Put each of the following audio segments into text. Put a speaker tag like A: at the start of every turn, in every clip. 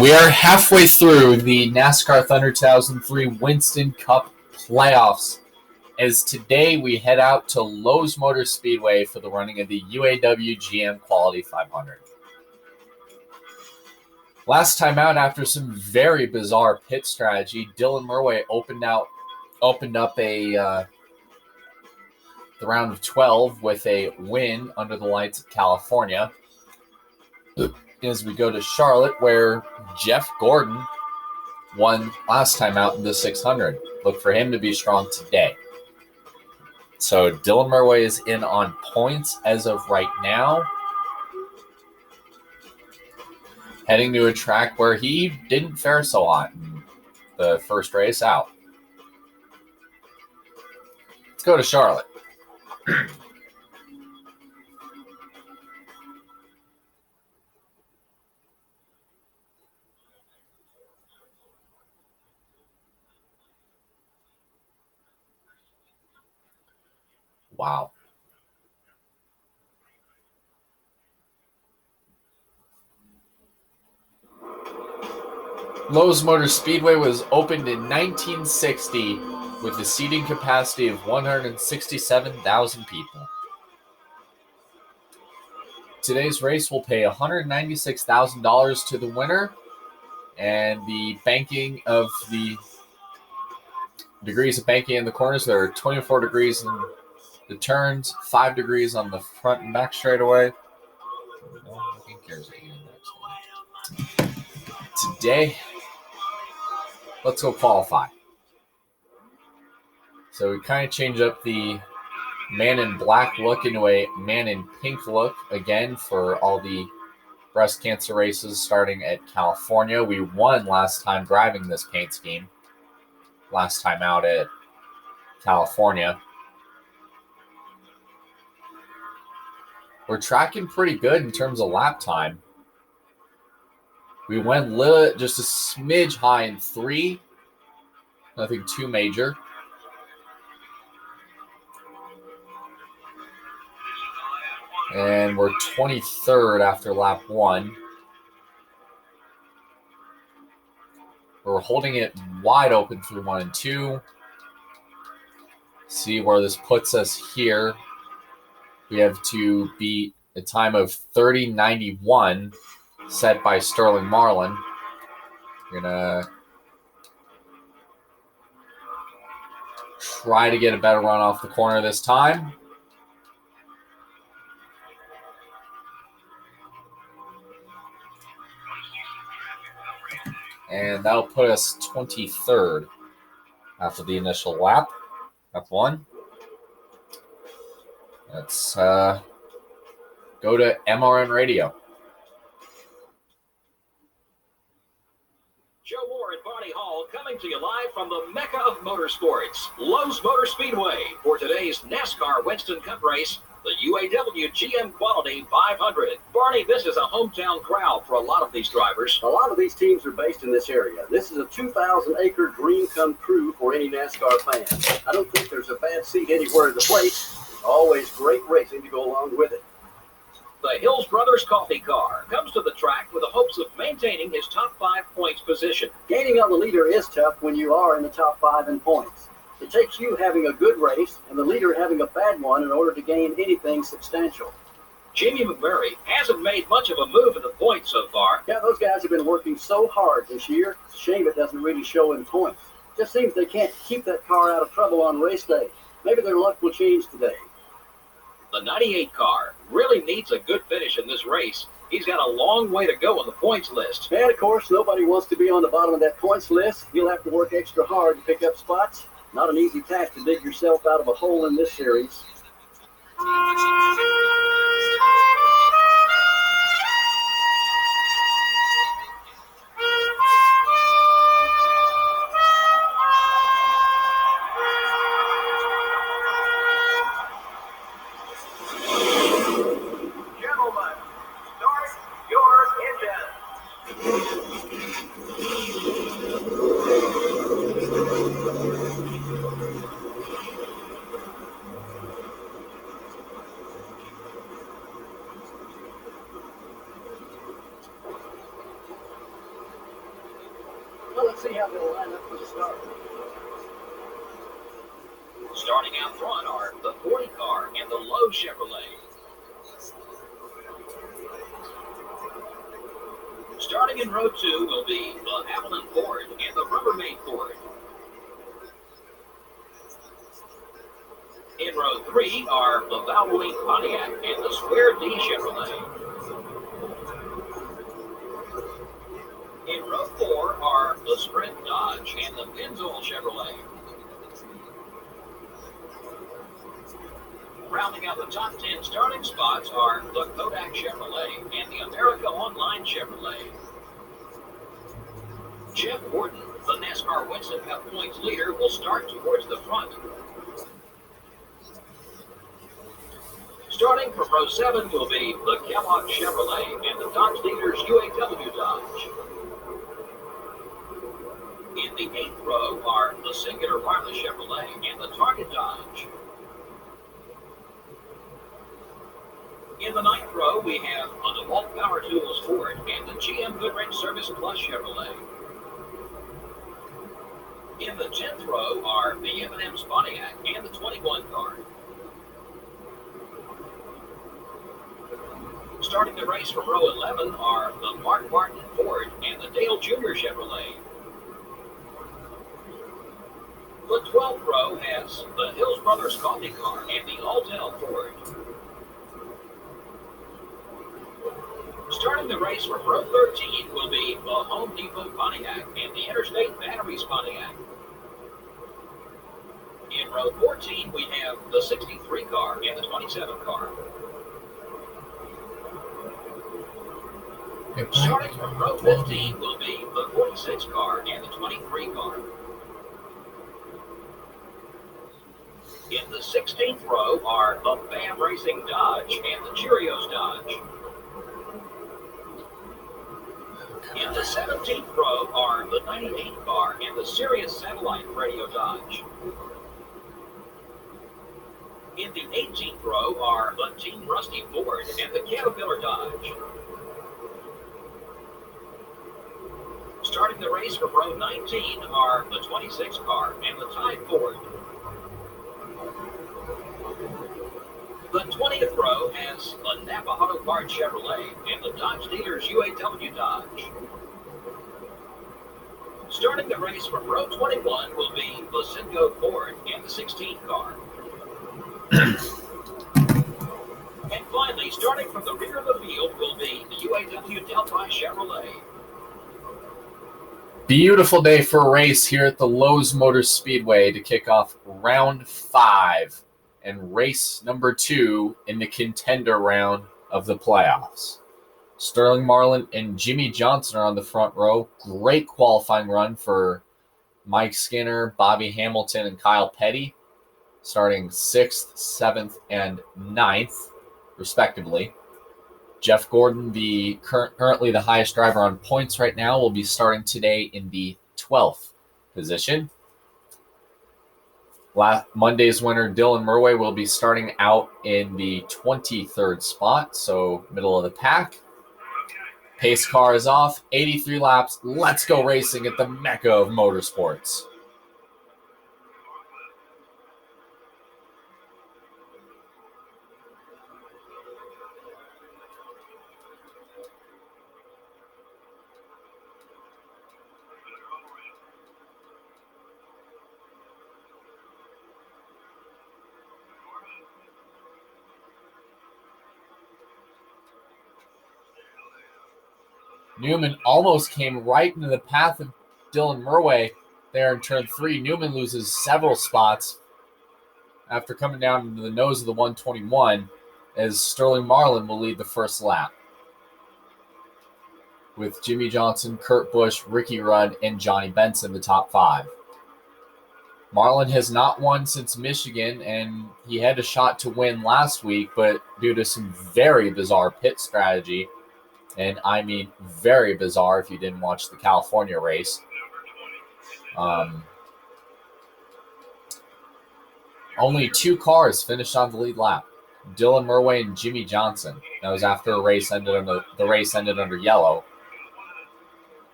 A: We are halfway through the NASCAR Thunder 2003 Winston Cup playoffs, as today we head out to Lowe's Motor Speedway for the running of the UAW GM Quality 500. Last time out, after some very bizarre pit strategy, Dylan Murway opened up the round of 12 with a win under the lights of California. As we go to Charlotte, where Jeff Gordon won last time out in the 600. Look for him to be strong today. So Dylan Murway is in on points as of right now. Heading to a track where he didn't fare so hot in the first race out. Let's go to Charlotte. Wow. Lowe's Motor Speedway was opened in 1960 with a seating capacity of 167,000 people. Today's race will pay $196,000 to the winner, and the banking of the degrees of banking in the corners, there are 24 degrees in the turns, 5 degrees on the front and back straightaway. Nobody cares what you today. Let's go qualify. So we kind of change up the man in black look into a man in pink look again for all the breast cancer races starting at California. We won last time driving this paint scheme. Last time out at California. We're tracking pretty good in terms of lap time. We went just a smidge high in 3. Nothing too major. And we're 23rd after lap 1. We're holding it wide open through 1 and 2. See where this puts us here. We have to beat a time of 30:91 set by Sterling Marlin. We're going to try to get a better run off the corner this time. And that'll put us 23rd after the initial lap. Lap 1. Let's go to MRN Radio.
B: Joe Moore and Barney Hall coming to you live from the Mecca of Motorsports, Lowe's Motor Speedway, for today's NASCAR Winston Cup race, the UAW GM Quality 500. Barney, this is a hometown crowd for a lot of these drivers.
C: A lot of these teams are based in this area. This is a 2,000-acre dream come true for any NASCAR fan. I don't think there's a bad seat anywhere in the place. There's always great racing to go along with it.
B: The Hills Brothers Coffee Car comes to the track with the hopes of maintaining his top 5 points position.
C: Gaining on the leader is tough when you are in the top 5 in points. It takes you having a good race and the leader having a bad one in order to gain anything substantial.
B: Jimmy McMurray hasn't made much of a move in the points so far.
C: Yeah, those guys have been working so hard this year. It's a shame it doesn't really show in points. It just seems they can't keep that car out of trouble on race day. Maybe their luck will change today.
B: The 98 car really needs a good finish in this race. He's got a long way to go on the points list.
C: And, of course, nobody wants to be on the bottom of that points list. You'll have to work extra hard to pick up spots. Not an easy task to dig yourself out of a hole in this series. see how they'll line up for the start.
B: Starting out front are the 40 car and the Lowe Chevrolet. Starting in row 2 will be the Avalon Ford and the Rubbermaid Ford. In row 3 are the Valvoline Pontiac and the Square D Chevrolet. In row 4 are the Sprint Dodge and the Pennzoil Chevrolet. Rounding out the top 10 starting spots are the Kodak Chevrolet and the America Online Chevrolet. Jeff Gordon, the NASCAR Winston Cup points leader, will start towards the front. Starting from row 7 will be the Kellogg Chevrolet and the Dodge leaders UAW Dodge. In the 8th row are the Singular Wireless Chevrolet and the Target Dodge. In the 9th row, we have the DeWalt Power Tools Ford and the GM Goodwrench Service Plus Chevrolet. In the 10th row are the M&M's Pontiac and the 21 car. Starting the race from row 11 are the Mark Martin Ford and the Dale Jr. Chevrolet. The 12th row has the Hills Brothers Coffee Car and the Alltel Ford. Starting the race from row 13 will be the Home Depot Pontiac and the Interstate Batteries Pontiac. In row 14, we have the 63 car and the 27 car. Starting from row 15 will be the 46 car and the 23 car. In the 16th row are the BAM Racing Dodge and the Cheerios Dodge. In the 17th row are the 98 car and the Sirius Satellite Radio Dodge. In the 18th row are the Team Rusty Ford and the Caterpillar Dodge. Starting the race from row 19 are the 26 car and the Tide Ford. The 20th row has the Napa Auto Parts Chevrolet and the Dodge dealers UAW Dodge. Starting the race from row 21 will be the Cinco Ford and the 16th car. And finally, starting from the rear of the field will be the UAW Delphi Chevrolet.
A: Beautiful day for a race here at the Lowe's Motor Speedway to kick off round 5 and race number 2 in the contender round of the playoffs. Sterling Marlin and Jimmy Johnson are on the front row. Great qualifying run for Mike Skinner, Bobby Hamilton, and Kyle Petty, starting 6th, 7th, and 9th, respectively. Jeff Gordon, currently the highest driver on points right now, will be starting today in the 12th position. Monday's winner, Dylan Murway, will be starting out in the 23rd spot, so middle of the pack. Pace car is off, 83 laps. Let's go racing at the Mecca of motorsports. Newman almost came right into the path of Dylan Murway there in turn 3. Newman loses several spots after coming down into the nose of the 121 as Sterling Marlin will lead the first lap, with Jimmy Johnson, Kurt Busch, Ricky Rudd, and Johnny Benson the top 5. Marlin has not won since Michigan, and he had a shot to win last week, but due to some very bizarre pit strategy, and I mean very bizarre if you didn't watch the California race, only 2 cars finished on the lead lap. Dylan Murway and Jimmy Johnson. That was after the race ended under yellow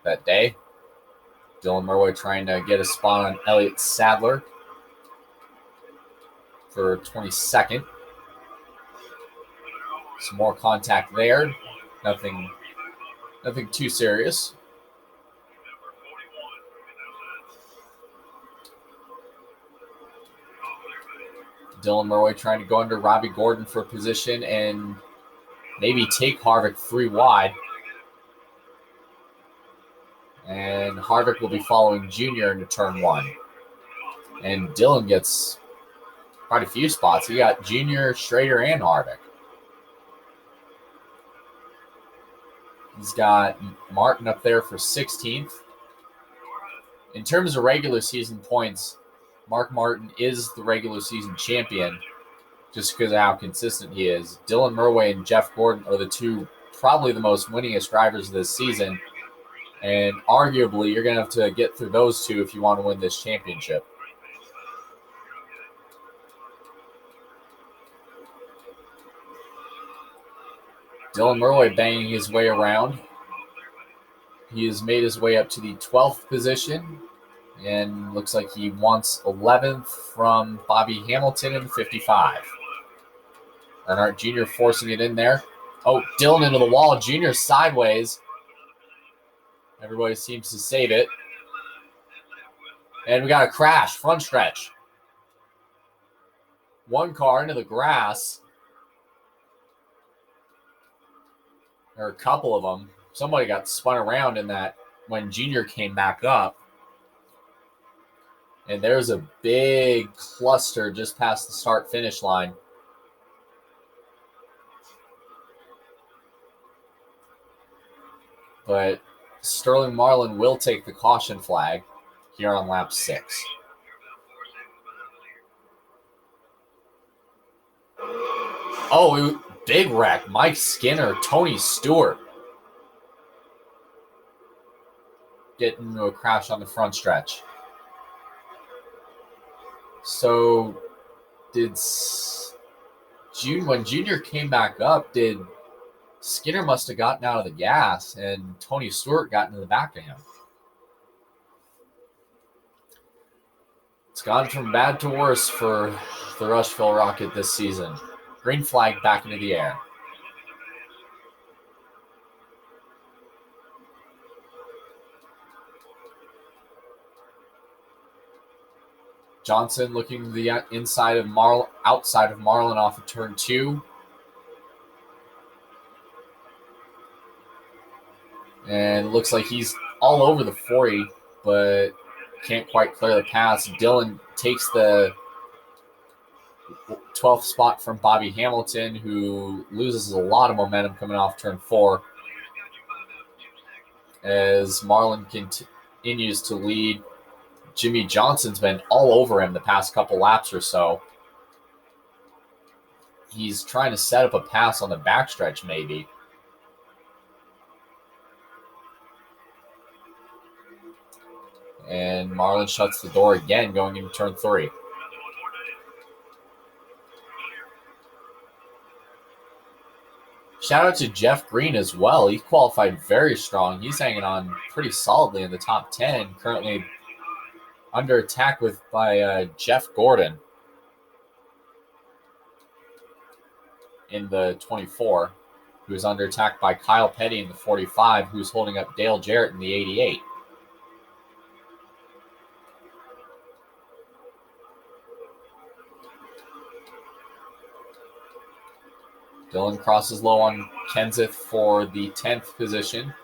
A: that day. Dylan Murway trying to get a spot on Elliott Sadler for 22nd. Some more contact there. Nothing too serious. Dylan Murway trying to go under Robbie Gordon for position and maybe take Harvick 3 wide. And Harvick will be following Junior into turn 1. And Dylan gets quite a few spots. He got Junior, Schrader, and Harvick. He's got Martin up there for 16th. In terms of regular season points, Mark Martin is the regular season champion just because of how consistent he is. Dylan Murway and Jeff Gordon are the two probably the most winningest drivers this season. And arguably, you're going to have to get through those two if you want to win this championship. Dylan Murway banging his way around. He has made his way up to the 12th position and looks like he wants 11th from Bobby Hamilton in 55. Earnhardt Jr. forcing it in there. Oh, Dylan into the wall. Jr. sideways. Everybody seems to save it. And we got a crash, front stretch. One car into the grass. Or a couple of them. Somebody got spun around in that when Junior came back up. And there's a big cluster just past the start-finish line. But Sterling Marlin will take the caution flag here on lap 6. Oh, big wreck. Mike Skinner, Tony Stewart. Getting into a crash on the front stretch. So, when Junior came back up, Skinner must have gotten out of the gas, and Tony Stewart got into the back of him. It's gone from bad to worse for the Rushville Rocket this season. Green flag back into the air. Johnson looking to the outside of Marlin off of turn 2. And it looks like he's all over the 40, but can't quite clear the pass. Dylan takes the 12th spot from Bobby Hamilton, who loses a lot of momentum coming off turn 4. As Marlin continues to lead, Jimmy Johnson's been all over him the past couple laps or so. He's trying to set up a pass on the backstretch, maybe. And Marlin shuts the door again going into turn 3. Shout out to Jeff Green as well. He qualified very strong. He's hanging on pretty solidly in the top 10. Currently under attack by Jeff Gordon in the 24, who's under attack by Kyle Petty in the 45, who's holding up Dale Jarrett in the 88. Dylan crosses low on Kenseth for the 10th position.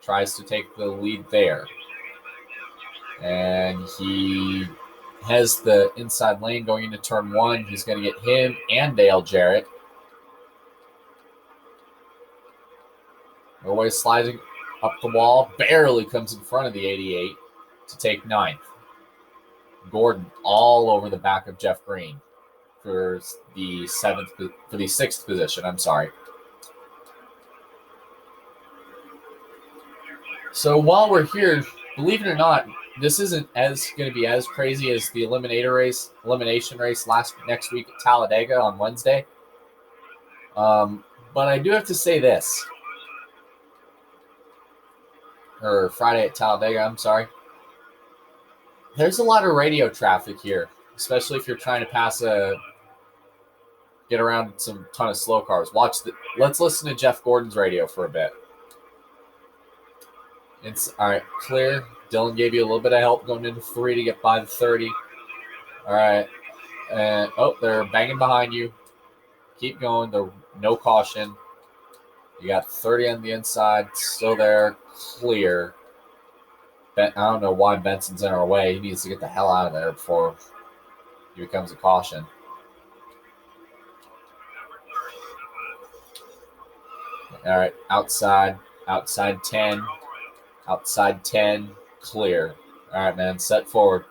A: Tries to take the lead there. And he has the inside lane going into turn 1. He's going to get him and Dale Jarrett. Murway sliding up the wall. Barely comes in front of the 88 to take 9th. Gordon all over the back of Jeff Green for the 6th position. I'm sorry. So while we're here, believe it or not, this isn't going to be as crazy as the elimination race next week at Talladega on Wednesday. But I do have to say this. Or Friday at Talladega, I'm sorry. There's a lot of radio traffic here, especially if you're trying to get around some ton of slow cars. Let's listen to Jeff Gordon's radio for a bit. It's all right, clear. Dylan gave you a little bit of help going into 3 to get by the 30. All right. And they're banging behind you. Keep going. No caution. You got 30 on the inside, still there, clear. I don't know why Benson's in our way. He needs to get the hell out of there before he becomes a caution. All right, outside 10, outside 10, clear. All right, man, set forward.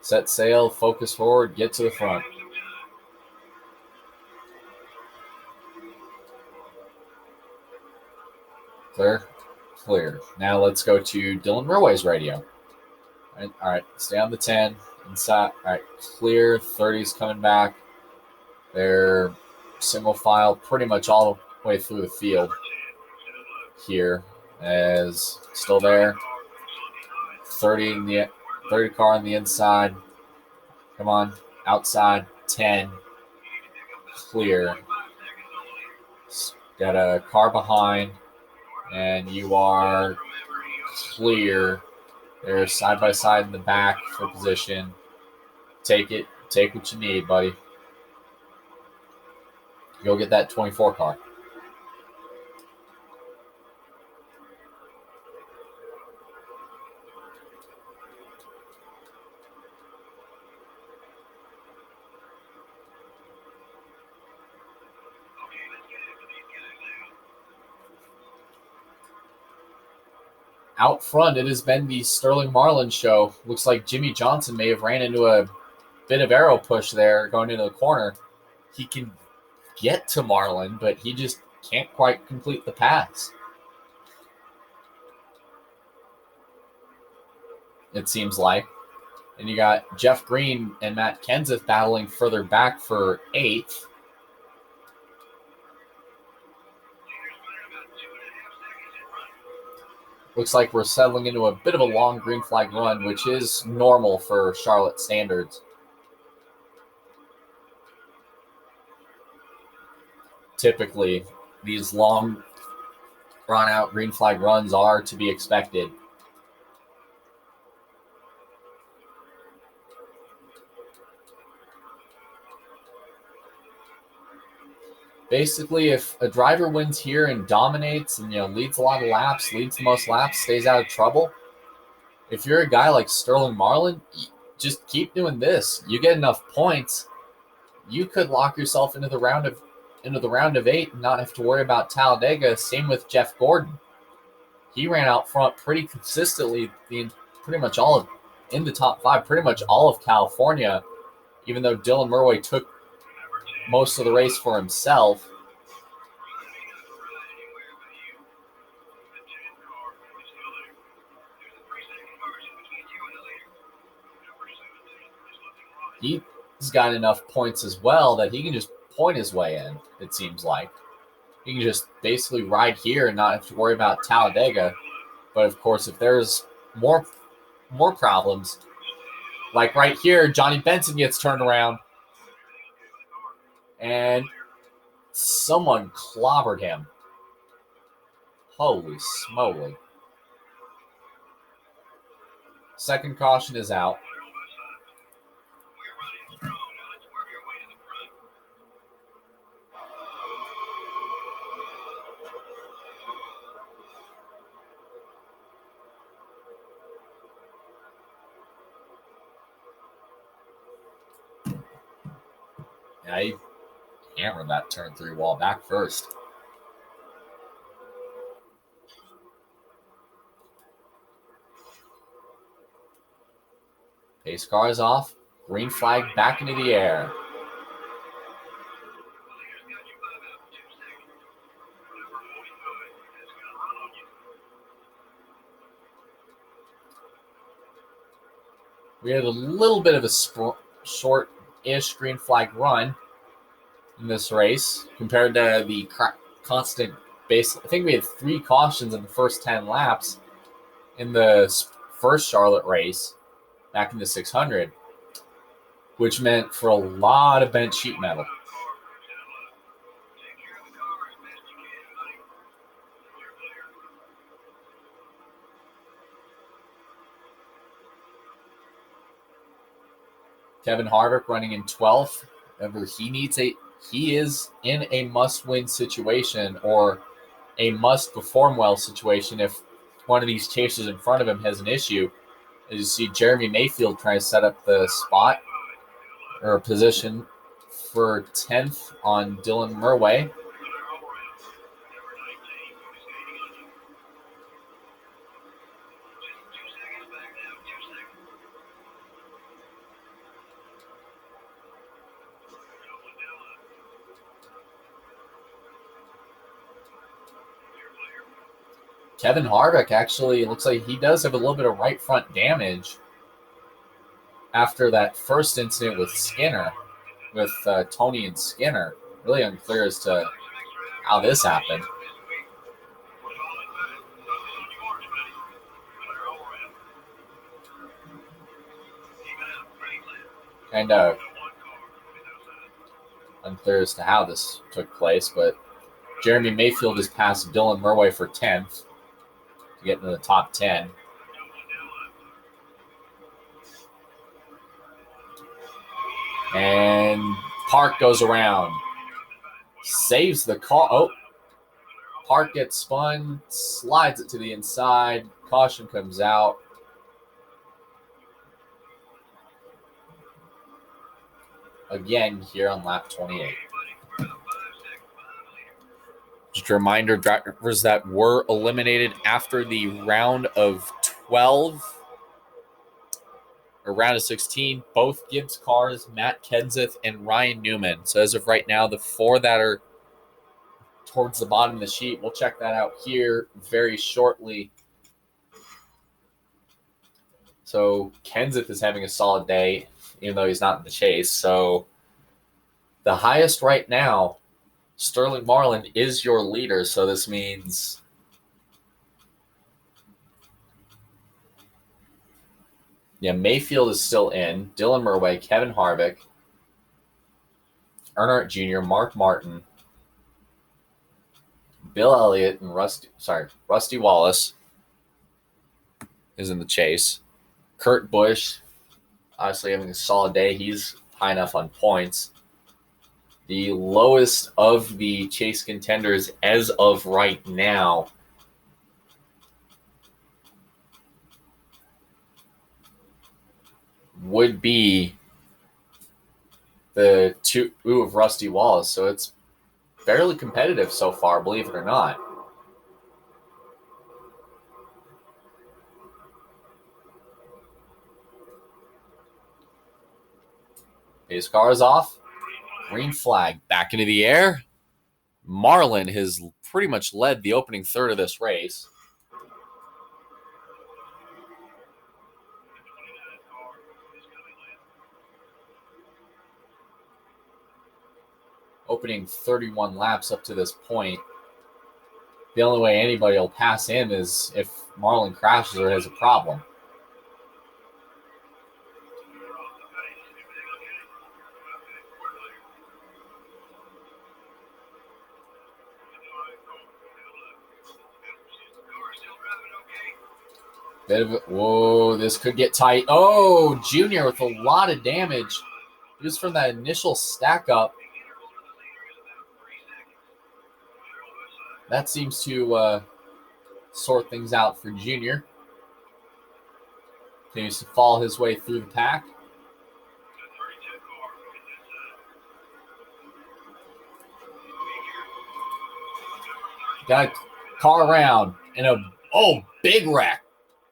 A: Set sail, focus forward, get to the front. Clear. Now let's go to Dylan Murway's radio. All right, stay on the 10, inside. All right, clear, 30's coming back. They're single file pretty much all the way through the field here. As still there. 30 car on the inside. Come on, outside 10, clear. Got a car behind, and you are clear. They're side by side in the back for position. Take it. Take what you need, buddy. Go get that 24 car. Out front, it has been the Sterling Marlin show. Looks like Jimmy Johnson may have ran into a bit of arrow push there going into the corner. He can get to Marlin, but he just can't quite complete the pass. It seems like. And you got Jeff Green and Matt Kenseth battling further back for 8th. Looks like we're settling into a bit of a long green flag run, which is normal for Charlotte standards. Typically, these long, drawn-out green flag runs are to be expected. Basically, if a driver wins here and dominates and leads a lot of laps, leads the most laps, stays out of trouble, if you're a guy like Sterling Marlin, just keep doing this. You get enough points, you could lock yourself into the round of 8 and not have to worry about Talladega. Same with Jeff Gordon. He ran out front pretty consistently in the top 5, pretty much all of California, even though Dylan Murway took most of the race for himself. He's got enough points as well that he can just point his way in, it seems like. He can just basically ride here and not have to worry about Talladega. But of course, if there's more problems, like right here, Johnny Benson gets turned around. And someone clobbered him. Holy smoly. Second caution is out. Yeah, he hammered that turn 3 wall back first. Pace car is off. Green flag back into the air. We had a little bit of a short-ish green flag run in this race compared to the constant base. I think we had 3 cautions in the first 10 laps in the first Charlotte race. back in the 600, which meant for a lot of bent sheet metal. Kevin Harvick running in 12th. Remember, he is in a must-win situation or a must-perform well situation if one of these chasers in front of him has an issue. As you see Jeremy Mayfield trying to set up the spot or position for 10th on Dylan Murway. Kevin Harvick actually looks like he does have a little bit of right front damage after that first incident with Skinner, with Tony and Skinner. Really unclear as to how this happened. Kind of unclear as to how this took place, but Jeremy Mayfield has passed Dylan Murway for 10th to get into the top 10. And Park goes around, saves the car. Oh, Park gets spun, slides it to the inside. Caution comes out. Again here on lap 28. Just a reminder, drivers that were eliminated after the round of 12 or round of 16, both Gibbs cars, Matt Kenseth and Ryan Newman. So as of right now, the 4 that are towards the bottom of the sheet, we'll check that out here very shortly. So Kenseth is having a solid day, even though he's not in the chase. So the highest right now, Sterling Marlin is your leader. So this means Mayfield is still in. Dylan Murway, Kevin Harvick, Earnhardt Jr., Mark Martin, Bill Elliott, and Rusty Wallace is in the chase. Kurt Busch, obviously having a solid day. He's high enough on points. The lowest of the chase contenders as of right now would be the 2 of Rusty Wallace. So it's fairly competitive so far, believe it or not. His car is off. Green flag back into the air. Marlin has pretty much led the opening third of this race. Opening 31 laps up to this point. The only way anybody will pass him is if Marlin crashes or has a problem. Whoa, this could get tight. Oh, Junior with a lot of damage just from that initial stack up. That seems to sort things out for Junior. Continues to fall his way through the pack. Got a car around and big wreck.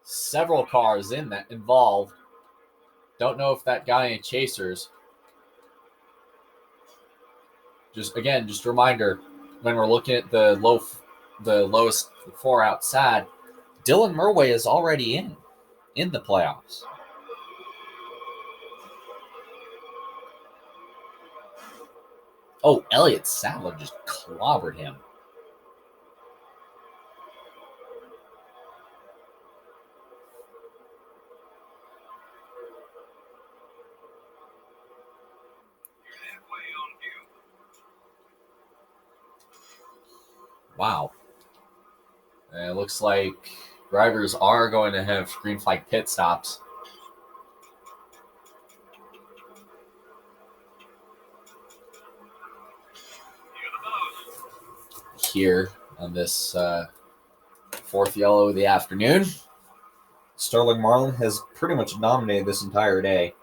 A: Several cars in that involved. Don't know if that got any chasers. Just a reminder, when we're looking at the lowest 4 outside, Dylan Murway is already in the playoffs. Oh, Elliott Sadler just clobbered him. Wow. And it looks like drivers are going to have green flag pit stops. Here on this fourth yellow of the afternoon. Sterling Marlin has pretty much dominated this entire day.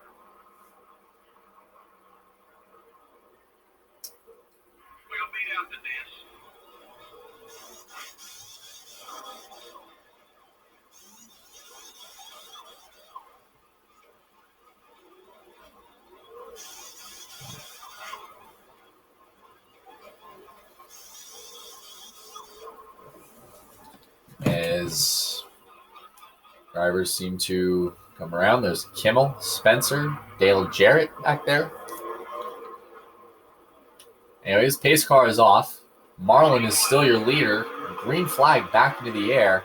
A: As drivers seem to come around, there's Kimmel, Spencer, Dale Jarrett back there. Anyways, pace car is off. Marlin is still your leader. Green flag back into the air.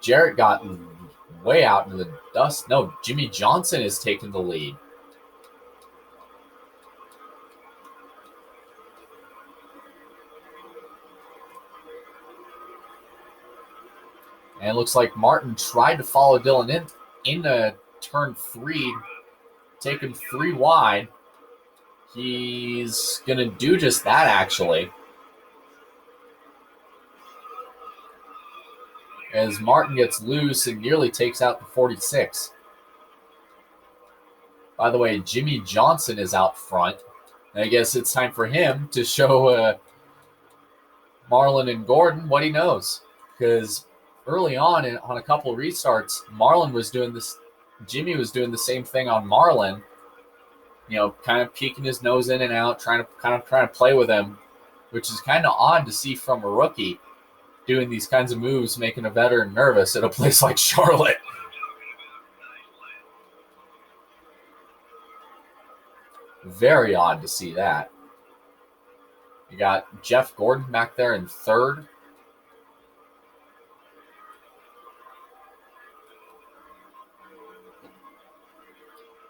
A: Jarrett got way out into the dust. No, Jimmy Johnson is taking the lead. And it looks like Martin tried to follow Dillon in turn 3, taking 3 wide. He's going to do just that, actually. As Martin gets loose and nearly takes out the 46. By the way, Jimmy Johnson is out front. And I guess it's time for him to show Marlin and Gordon what he knows. Because early on a couple of restarts, Marlin was doing this. Jimmy was doing the same thing on Marlin. You know, kind of peeking his nose in and out, trying to play with him, which is kind of odd to see from a rookie doing these kinds of moves, making a veteran nervous at a place like Charlotte. Very odd to see that. You got Jeff Gordon back there in third.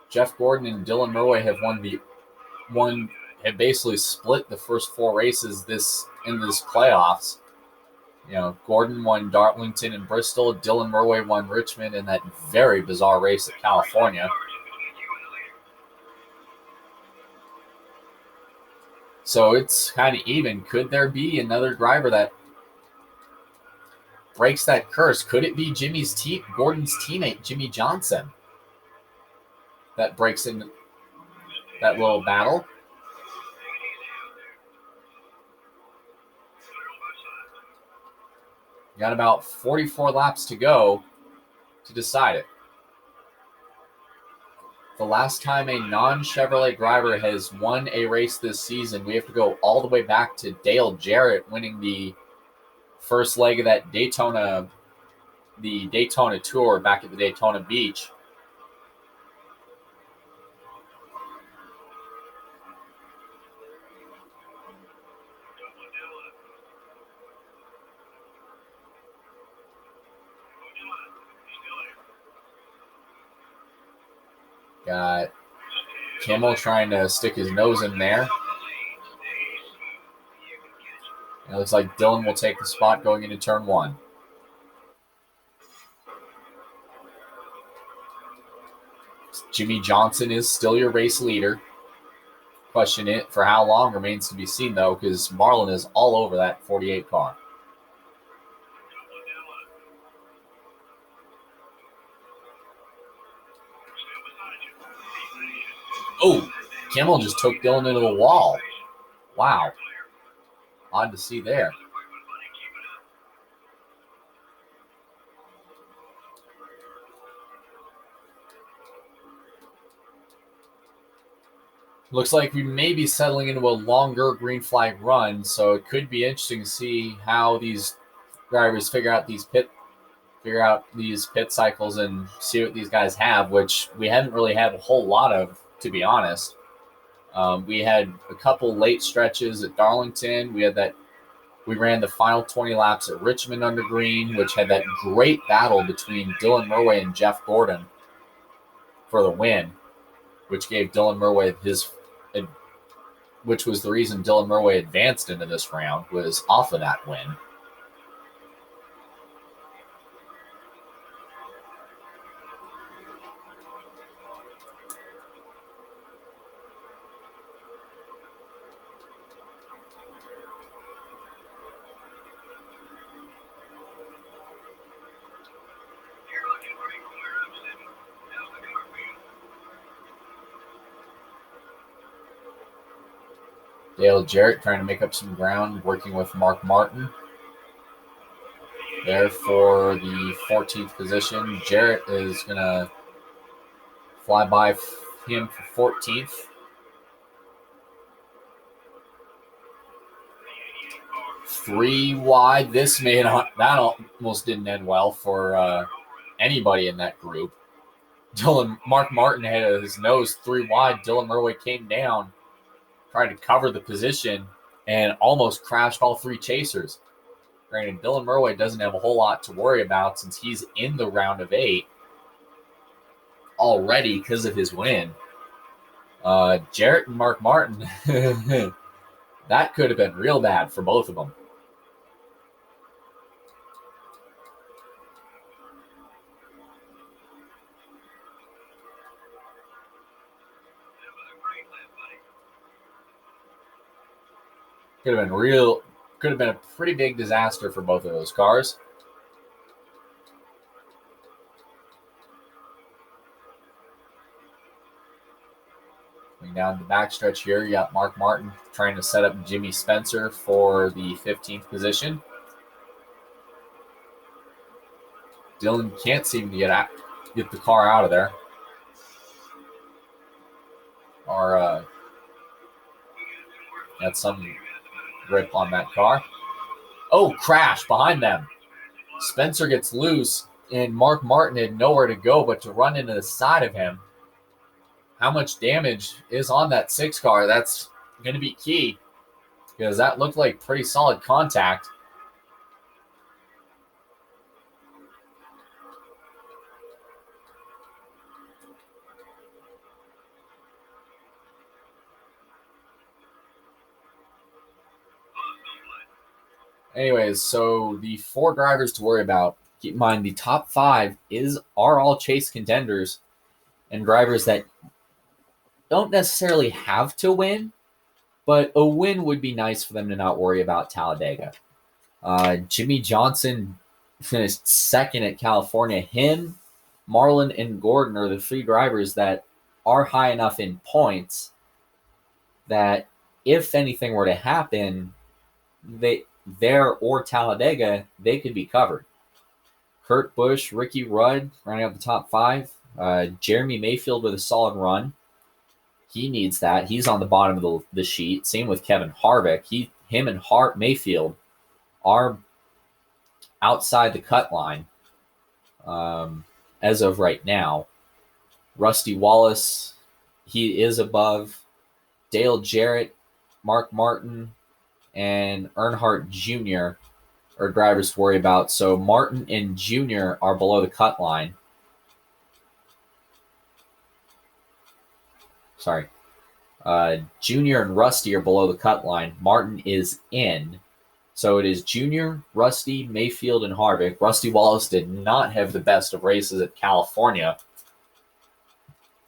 A: Jeff Gordon and Dylan Murray have basically split the first 4 races in this playoffs. You know, Gordon won Darlington and Bristol. Dylan Murray won Richmond in that very bizarre race at California. So it's kind of even. Could there be another driver that breaks that curse? Could it be Gordon's teammate, Jimmy Johnson, that breaks in that little battle? You got about 44 laps to go to decide it. The last time a non-Chevrolet driver has won a race this season, we have to go all the way back to Dale Jarrett winning the first leg of that Daytona Tour back at the Daytona Beach. Got Kimmel trying to stick his nose in there. And it looks like Dylan will take the spot going into turn 1. Jimmy Johnson is still your race leader. Question it for how long remains to be seen, though, because Marlin is all over that 48 car. Oh, Kimmel just took Dylan into the wall. Wow. Odd to see there. Looks like we may be settling into a longer green flag run, so it could be interesting to see how these drivers figure out these pit cycles and see what these guys have, which we haven't really had a whole lot of, to be honest. We had a couple late stretches at Darlington. We ran the final 20 laps at Richmond under green, which had that great battle between Dylan Murray and Jeff Gordon for the win, which gave Dylan Murray his which was the reason Dylan Murway advanced into this round, was off of that win. Dale Jarrett trying to make up some ground, working with Mark Martin. There for the 14th position. Jarrett is going to fly by him for 14th. Three wide. This that almost didn't end well for anybody in that group. Mark Martin had his nose 3 wide. Dylan Murway came down, tried to cover the position, and almost crashed all 3 chasers. Granted, Dylan Murway doesn't have a whole lot to worry about since he's in the round of 8 already because of his win. Jarrett and Mark Martin, that could have been real bad for both of them. Could have been a pretty big disaster for both of those cars. Going down the backstretch here, you got Mark Martin trying to set up Jimmy Spencer for the 15th position. Dylan can't seem to get the car out of there. Or got some grip on that car. Oh, crash behind them. Spencer gets loose, and Mark Martin had nowhere to go but to run into the side of him. How much damage is on that 6 car? That's going to be key because that looked like pretty solid contact. Anyways, so the 4 drivers to worry about. Keep in mind the top 5 are all chase contenders and drivers that don't necessarily have to win, but a win would be nice for them to not worry about Talladega. Jimmy Johnson finished 2nd at California. Him, Marlin, and Gordon are the 3 drivers that are high enough in points that if anything were to happen, or Talladega, they could be covered. Kurt Busch, Ricky Rudd running up the top 5. Jeremy Mayfield with a solid run. He needs that. He's on the bottom of the sheet. Same with Kevin Harvick. Him and Mayfield are outside the cut line as of right now. Rusty Wallace, he is above. Dale Jarrett, Mark Martin, and Earnhardt Jr. are drivers to worry about. So Martin and Jr. are below the cut line. Sorry. Junior and Rusty are below the cut line. Martin is in. So it is Junior, Rusty, Mayfield, and Harvick. Rusty Wallace did not have the best of races at California.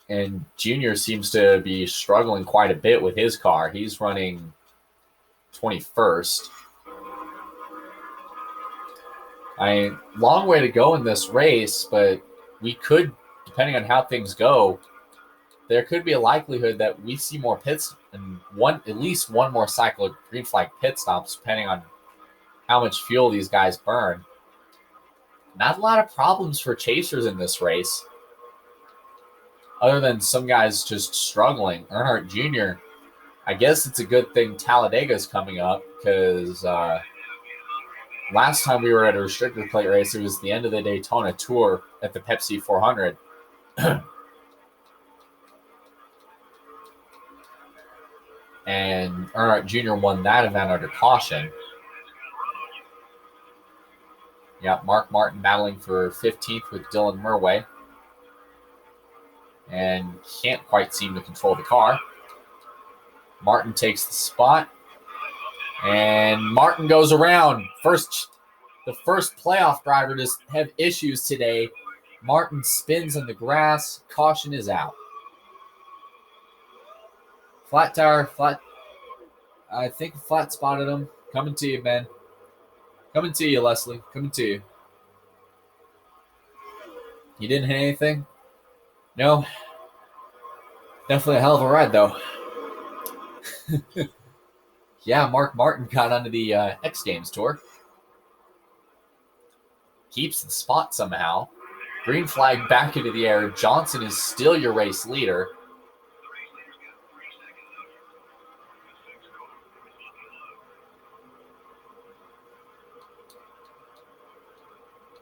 A: And Junior seems to be struggling quite a bit with his car. He's running 21st. Long way to go in this race, but we could, depending on how things go, there could be a likelihood that we see more pits and at least one more cycle of green flag pit stops, depending on how much fuel these guys burn. Not a lot of problems for chasers in this race, other than some guys just struggling. Earnhardt Jr., I guess it's a good thing Talladega's coming up because last time we were at a restrictor plate race, it was the end of the Daytona Tour at the Pepsi 400. And Earnhardt Jr. won that event under caution. Yeah, Mark Martin battling for 15th with Dylan Murway. And can't quite seem to control the car. Martin takes the spot. And Martin goes around. The first playoff driver to have issues today. Martin spins on the grass. Caution is out. Flat tire, I think flat spotted him. Coming to you, Ben. Coming to you, Leslie. Coming to you. You didn't hit anything? No. Definitely a hell of a ride, though. Yeah, Mark Martin got onto the X Games tour. Keeps the spot somehow. Green flag back into the air. Johnson is still your race leader.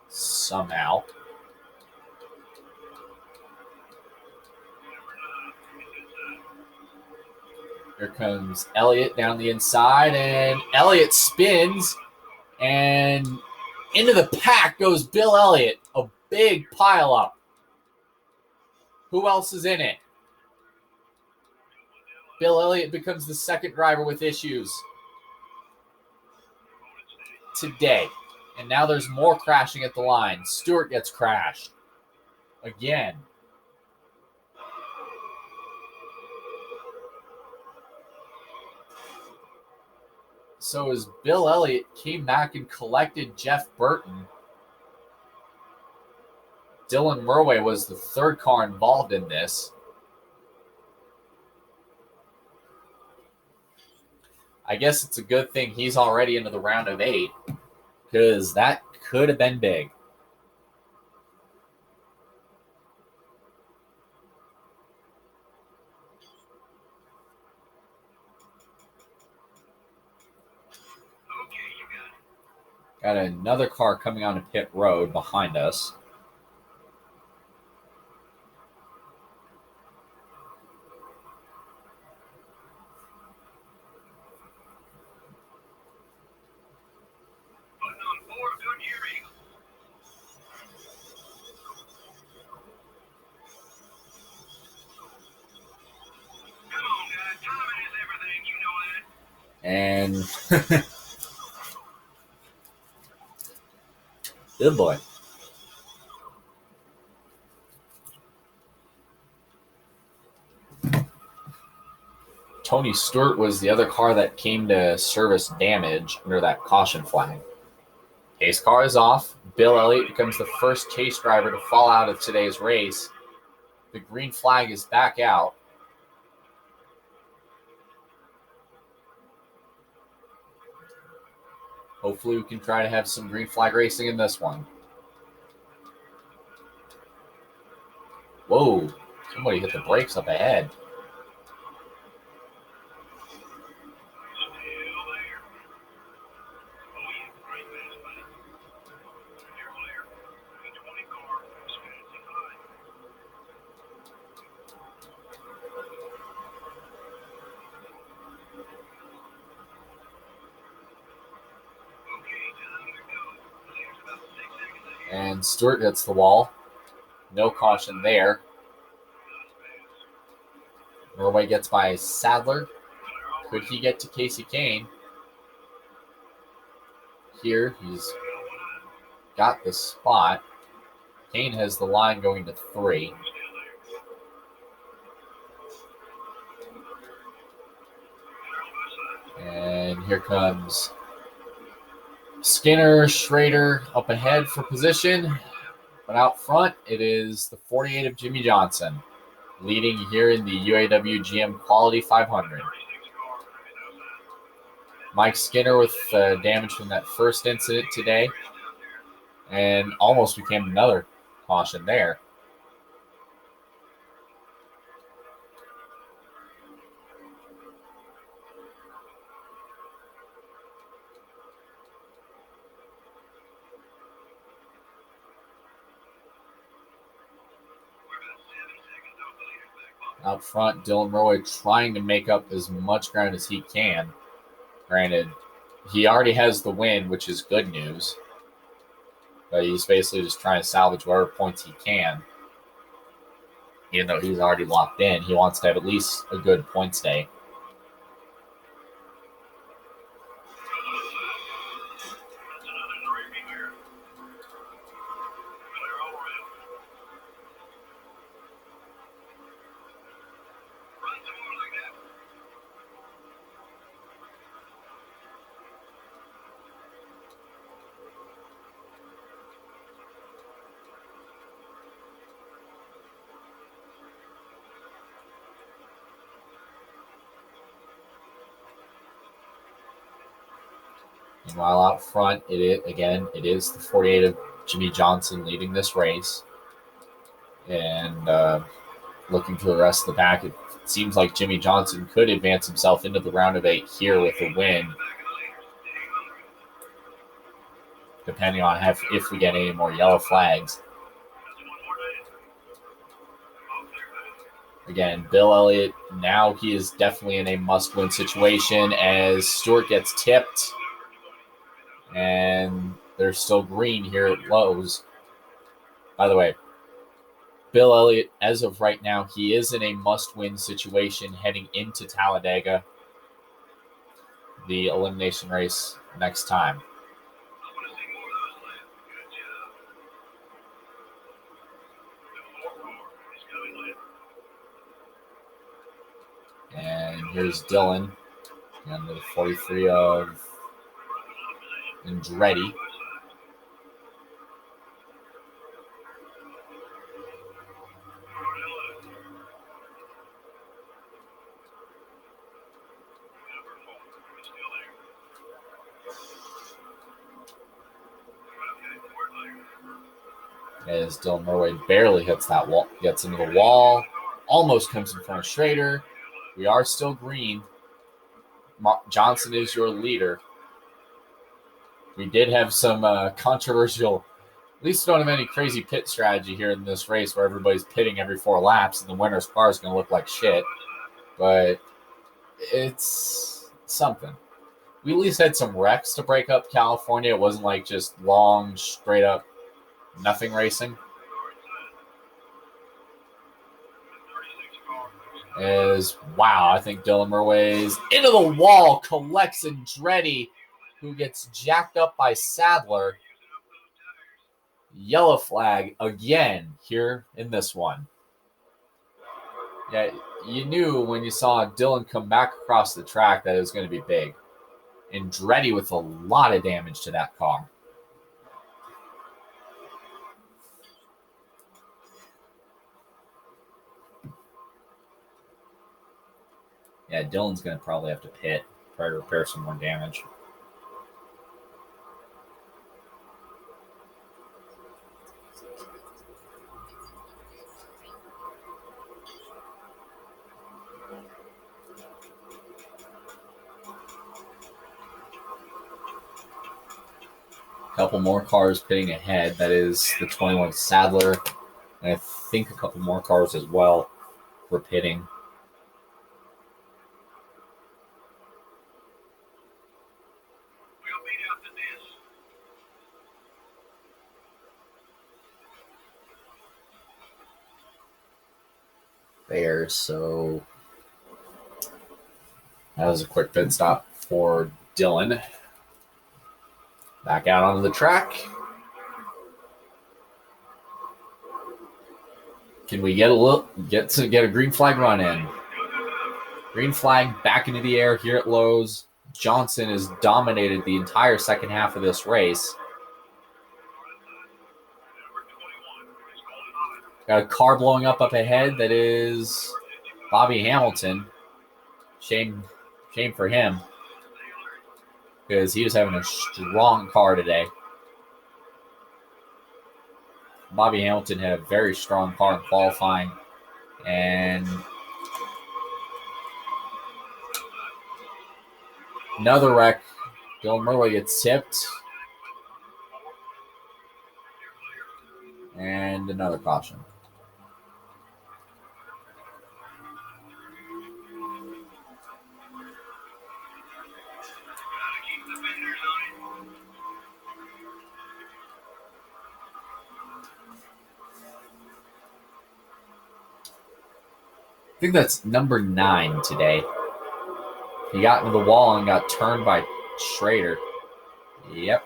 A: Somehow. Here comes Elliott down the inside, and Elliott spins, and into the pack goes Bill Elliott. A big pileup. Who else is in it? Bill Elliott becomes the second driver with issues today. And now there's more crashing at the line. Stewart gets crashed again. So as Bill Elliott came back and collected Jeff Burton, Dylan Murway was the third car involved in this. I guess it's a good thing he's already into the round of 8, because that could have been big. Got another car coming onto pit road behind us. And good boy. Tony Stewart was the other car that came to service damage under that caution flag. Pace car is off. Bill Elliott becomes the first chase driver to fall out of today's race. The green flag is back out. Hopefully we can try to have some green flag racing in this one. Whoa, somebody hit the brakes up ahead. And Stewart hits the wall. No caution there. Norway gets by Sadler. Could he get to Casey Kane? Here, he's got the spot. Kane has the line going to 3. And here comes Skinner, Schrader up ahead for position. But out front, it is the 48 of Jimmy Johnson, leading here in the UAW GM Quality 500. Mike Skinner with damage from that first incident today, and almost became another caution there. Out front, Dylan Murway trying to make up as much ground as he can. Granted, he already has the win, which is good news. But he's basically just trying to salvage whatever points he can. Even though he's already locked in, he wants to have at least a good points day. Meanwhile, out front, it is the 48 of Jimmy Johnson leading this race. And looking to the rest of the pack, it seems like Jimmy Johnson could advance himself into the round of 8 here with a win, depending on if we get any more yellow flags. Again, Bill Elliott, now he is definitely in a must-win situation as Stewart gets tipped. And there's still green here at Lowe's. By the way, Bill Elliott, as of right now, he is in a must-win situation heading into Talladega, the elimination race next time. And here's Dylan, and the 43 of Andretti. As Dylan Murray barely hits that wall, gets into the wall, almost comes in front of Schrader. We are still green. Johnson is your leader. We did have some controversial, at least we don't have any crazy pit strategy here in this race where everybody's pitting every 4 laps and the winner's car is going to look like shit. But it's something. We at least had some wrecks to break up California. It wasn't like just long, straight up nothing racing. I think Dylan Murway's into the wall, collects Andretti, who gets jacked up by Sadler. Yellow flag again here in this one. Yeah, you knew when you saw Dylan come back across the track that it was going to be big. Andretti with a lot of damage to that car. Yeah, Dylan's going to probably have to pit, try to repair some more damage. Couple more cars pitting ahead. That is the 21 Sadler. And I think a couple more cars as well were pitting. There, so that was a quick pit stop for Dylan. Back out onto the track. Can we get a green flag run in? Green flag back into the air here at Lowe's. Johnson has dominated the entire second half of this race. Got a car blowing up ahead. That is Bobby Hamilton. Shame for him, because he was having a strong car today. Bobby Hamilton had a very strong car in qualifying. And another wreck. Dylan Murray gets tipped. And another caution. I think that's number 9 today. He got into the wall and got turned by Schrader. Yep.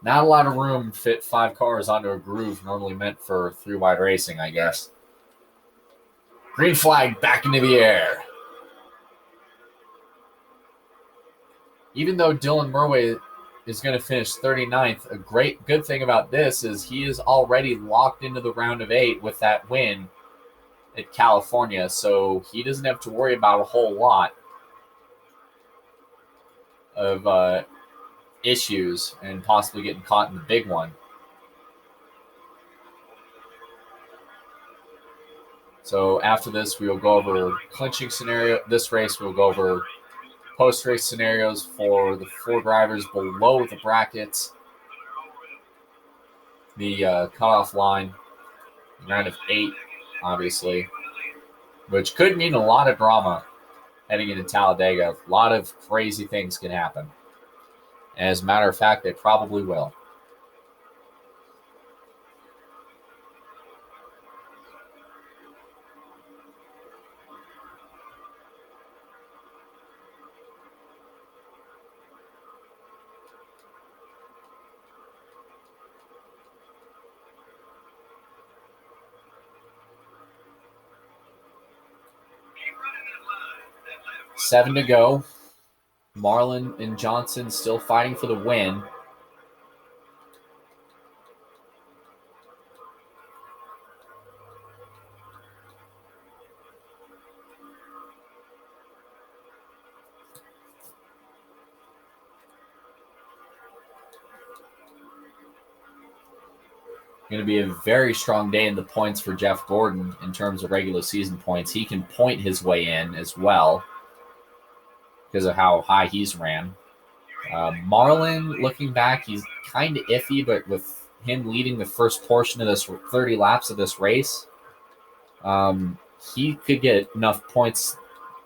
A: Not a lot of room to fit 5 cars onto a groove normally meant for 3-wide racing, I guess. Green flag back into the air. Even though Dylan Murray is going to finish 39th, a good thing about this is he is already locked into the round of 8 with that win. at California, so he doesn't have to worry about a whole lot of issues and possibly getting caught in the big one. So after this, we will go over clinching scenario. This race, we'll go over post-race scenarios for the 4 drivers below the brackets, the cutoff line, round of 8, obviously, which could mean a lot of drama heading into Talladega. A lot of crazy things can happen. As a matter of fact, they probably will. Seven to go. Marlin and Johnson still fighting for the win. Going to be a very strong day in the points for Jeff Gordon in terms of regular season points. He can point his way in as well because of how high he's ran. Marlin, looking back, he's kind of iffy, but with him leading the first portion of this 30 laps of this race, he could get enough points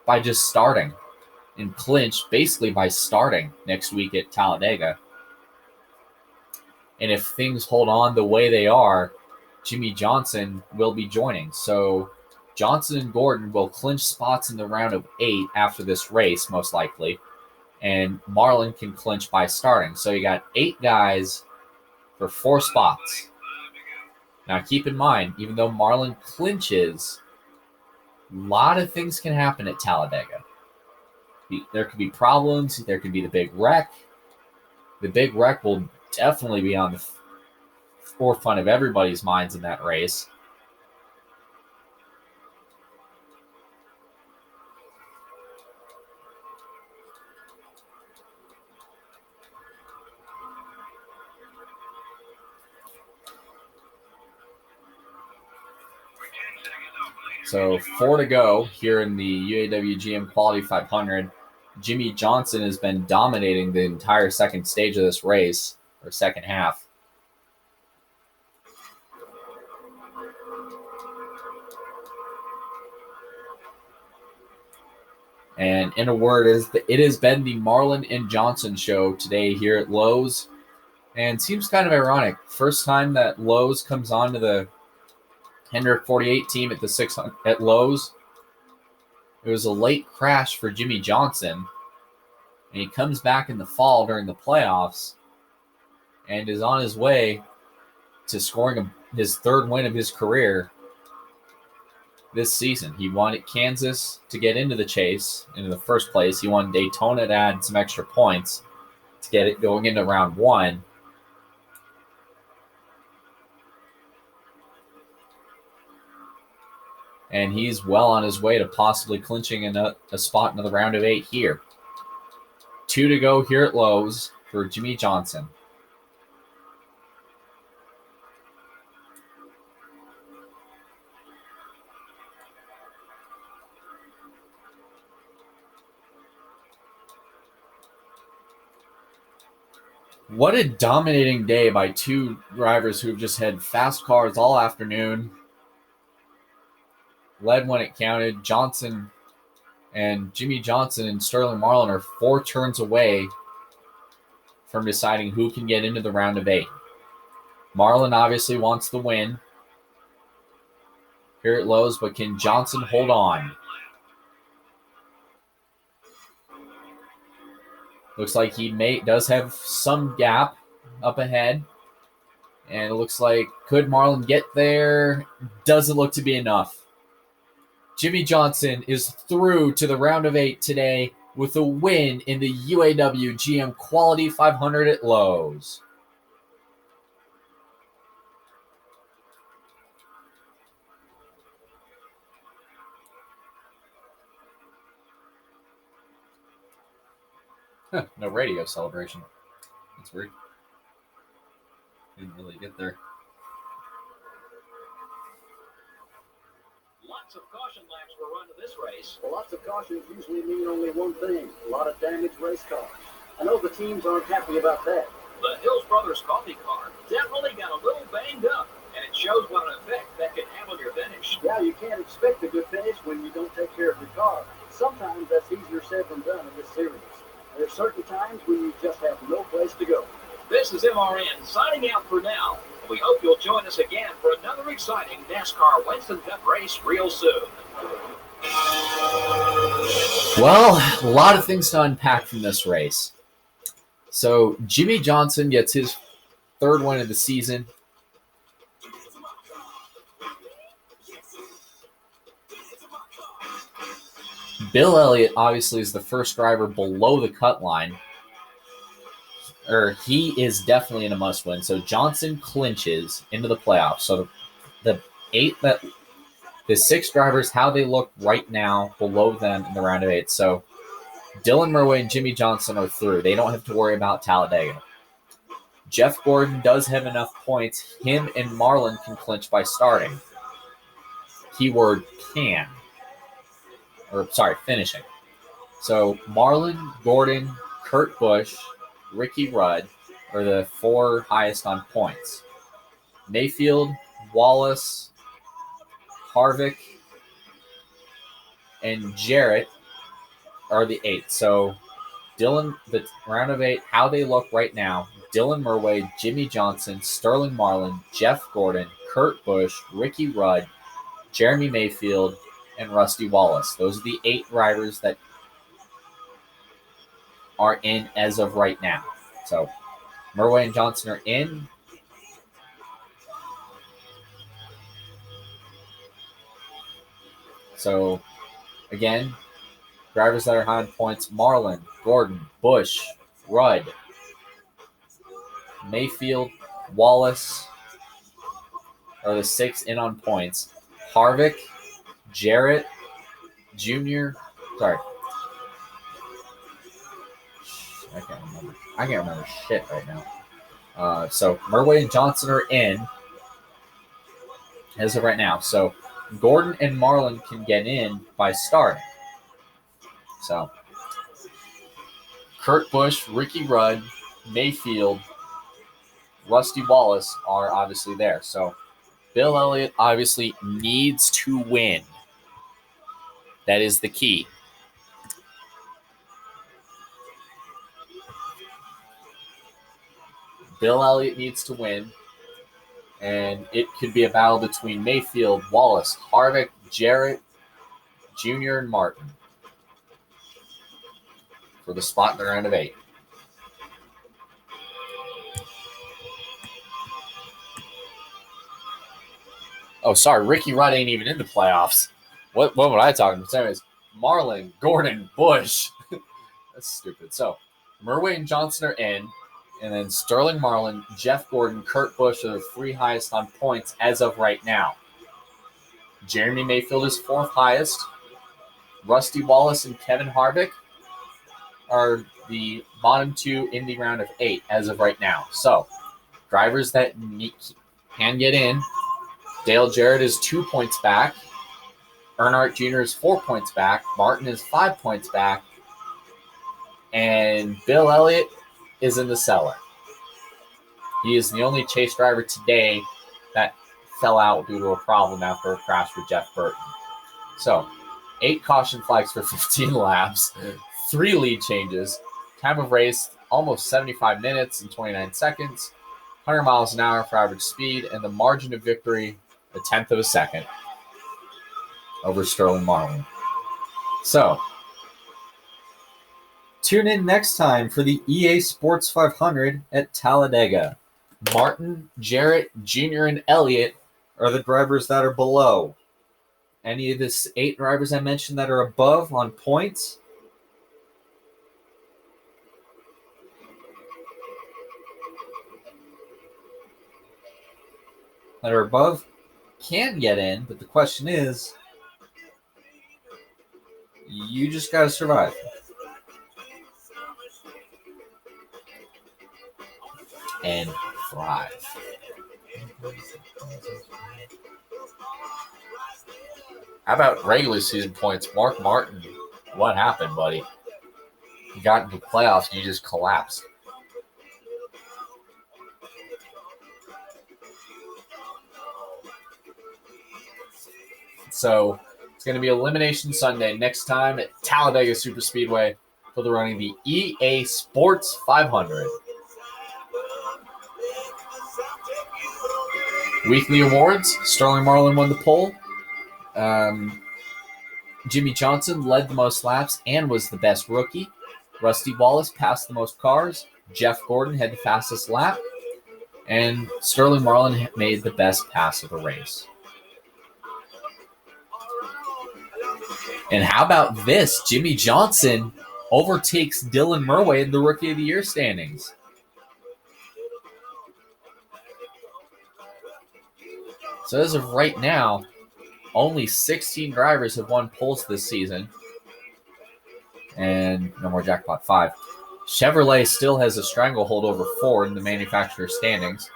A: by just starting and clinch basically by starting next week at Talladega. And if things hold on the way they are, Jimmy Johnson will be joining. So Johnson and Gordon will clinch spots in the round of 8 after this race, most likely. And Marlin can clinch by starting. So you got 8 guys for 4 spots. Now keep in mind, even though Marlin clinches, a lot of things can happen at Talladega. There could be problems. There could be the big wreck. The big wreck will definitely be on the forefront of everybody's minds in that race. So 4 to go here in the UAW GM Quality 500. Jimmy Johnson has been dominating the entire second stage of this race, or second half. And in a word, it has been the Marlin and Johnson show today here at Lowe's. And seems kind of ironic. First time that Lowe's comes on to the Hendrick 48 team at the 600 at Lowe's. It was a late crash for Jimmy Johnson. And he comes back in the fall during the playoffs and is on his way to scoring his 3rd win of his career this season. He won at Kansas to get into the chase into the first place. He won Daytona to add some extra points to get it going into round 1. And he's well on his way to possibly clinching a spot into the round of 8 here. 2 to go here at Lowe's for Jimmy Johnson. What a dominating day by 2 drivers who've just had fast cars all afternoon. Led when it counted. Johnson and Jimmy Johnson and Sterling Marlin are 4 turns away from deciding who can get into the round of 8. Marlin obviously wants the win here at Lowe's, but can Johnson hold on? Looks like he does have some gap up ahead. And it looks like, could Marlin get there? Doesn't look to be enough. Jimmy Johnson is through to the round of 8 today with a win in the UAW GM Quality 500 at Lowe's. No radio celebration. That's weird. Didn't really get there.
B: Lots of caution laps were run in this race.
C: Well, lots of cautions usually mean only one thing: a lot of damaged race cars. I know the teams aren't happy about that.
B: The Hills Brothers coffee car definitely got a little banged up, and it shows what an effect that can have on your finish.
C: Yeah, you can't expect a good finish when you don't take care of your car. Sometimes that's easier said than done in this series. There's certain times when you just have no place to go.
B: This is MRN signing out for now. We hope you'll join us again for another exciting NASCAR Winston Cup race real soon.
A: Well, a lot of things to unpack from this race. So Jimmy Johnson gets his third win of the season. Bill Elliott obviously is the first driver below the cut line. He is definitely in a must-win. So Johnson clinches into the playoffs. So the six drivers, how they look right now below them in the round of 8. So Dylan Murray and Jimmy Johnson are through. They don't have to worry about Talladega. Jeff Gordon does have enough points. Him and Marlin can clinch by starting. Keyword can. Finishing. So Marlin, Gordon, Kurt Busch, Ricky Rudd are the 4 highest on points. Mayfield, Wallace, Harvick, and Jarrett are the 8. So Dylan, the round of 8, how they look right now: Dylan Murray, Jimmy Johnson, Sterling Marlin, Jeff Gordon, Kurt Busch, Ricky Rudd, Jeremy Mayfield, and Rusty Wallace. Those are the 8 drivers that are in as of right now. So Murray and Johnson are in. So again, drivers that are high on points: Marlin, Gordon, Busch, Rudd, Mayfield, Wallace are the 6 in on points. Harvick, Jarrett Jr. I can't remember shit right now. So Murray and Johnson are in as of right now. So Gordon and Marlin can get in by starting. So Kurt Busch, Ricky Rudd, Mayfield, Rusty Wallace are obviously there. So Bill Elliott obviously needs to win. That is the key. Bill Elliott needs to win, and it could be a battle between Mayfield, Wallace, Harvick, Jarrett Jr., and Martin for the spot in the round of 8. Oh, sorry, Ricky Rudd ain't even in the playoffs. What was I talking about? Anyways, Marlin, Gordon, Busch. That's stupid. So Murray and Johnson are in, and then Sterling Marlin, Jeff Gordon, Kurt Busch are the 3 highest on points as of right now. Jeremy Mayfield is 4th highest. Rusty Wallace and Kevin Harvick are the bottom 2 in the round of 8 as of right now. So drivers that can get in: Dale Jarrett is 2 points back. Earnhardt Jr. is 4 points back. Martin is 5 points back. And Bill Elliott is in the cellar. He is the only chase driver today that fell out due to a problem after a crash with Jeff Burton. So 8 caution flags for 15 laps, 3 lead changes, time of race almost 75 minutes and 29 seconds, 100 miles an hour for average speed, and the margin of victory, a 1/10 of a second over Sterling Marlin. So tune in next time for the EA Sports 500 at Talladega. Martin, Jarrett, Jr., and Elliott are the drivers that are below. Any of the 8 drivers I mentioned that are above on points, can get in, but the question is, you just got to survive. How about regular season points? Mark Martin, what happened, buddy? You got into playoffs, you just collapsed. So it's going to be Elimination Sunday next time at Talladega Superspeedway for the running the EA Sports 500. Weekly awards. Sterling Marlin won the pole. Jimmy Johnson led the most laps and was the best rookie. Rusty Wallace passed the most cars. Jeff Gordon had the fastest lap. And Sterling Marlin made the best pass of the race. And how about this? Jimmy Johnson overtakes Dylan Murway in the Rookie of the Year standings. So as of right now, only 16 drivers have won poles this season. And no more Jackpot 5. Chevrolet still has a stranglehold over Ford in the manufacturer standings.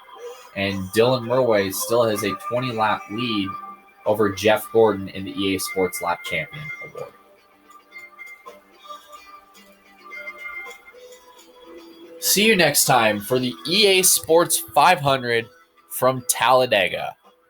A: And Dylan Murway still has a 20-lap lead over Jeff Gordon in the EA Sports Lap Champion Award. See you next time for the EA Sports 500 from Talladega.